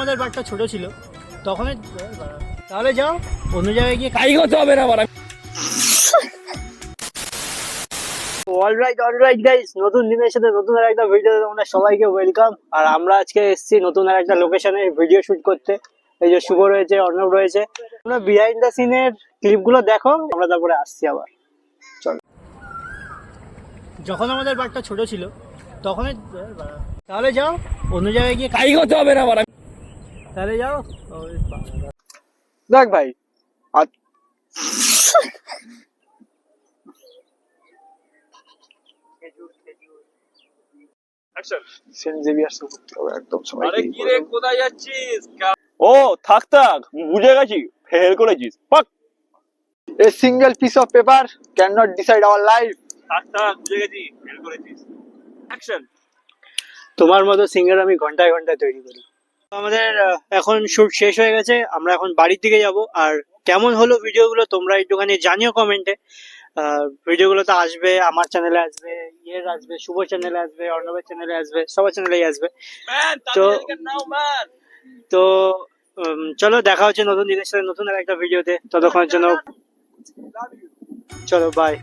আমাদের বাড়িটা ছোট ছিল তখন তাহলে যাও অন্য জায়গায় গিয়ে কাজ করতে হবে না। অলরাইট গাইস, নতুন দিনের সাথে নতুন আর একটা ভিডিওতে তোমাদের সবাইকে ওয়েলকাম। আর আমরা আজকে এসেছি নতুন আর একটা লোকেশনে ভিডিও শুট করতে। এই যে শুভ রয়েছে, অর্ণব রয়েছে। তোমরা বিহাইন্ড দ্য সিনের ক্লিপ গুলো দেখো, আমরা তারপরে আসছি আবার। চলো। যখন আমাদের বাড়িটা ছোট ছিল তখন তাহলে যাও অন্য জায়গায় গিয়ে কাজ করতে হবে না। তাহলে যাও দেখ ভাই, সেন্ট জেভিয়ার্স করতে হবে একদম সবাই। আরে কি রে, কোথায় যাচ্ছিস? ও থাক বুঝে গেছি, ফেল করেছিস। পাক a single piece of paper can not decide our life. থাক বুঝে গেছি, ফেল করেছিস। অ্যাকশন। তোমার মতো সিঙ্গার আমি ঘন্টায় ঘন্টায় তৈরি করি। আমাদের এখন শুট শেষ হয়ে গেছে, আমরা এখন বাড়ির দিকে যাব। আর কেমন হলো ভিডিওগুলো তোমরা একটুখানি জানিও কমেন্টে। ভিডিওগুলো তো আসবে, আমার চ্যানেলে আসবে, ইয়ের আসবে, শুভ চ্যানেলে আসবে, অর্ণবের চ্যানেলে আসবে, সবার চ্যানেলেই আসবে। তো চলো, দেখা হচ্ছে নতুন জিনিসের সাথে নতুন আর একটা ভিডিওতে। ততক্ষণের জন্য চলো, বাই।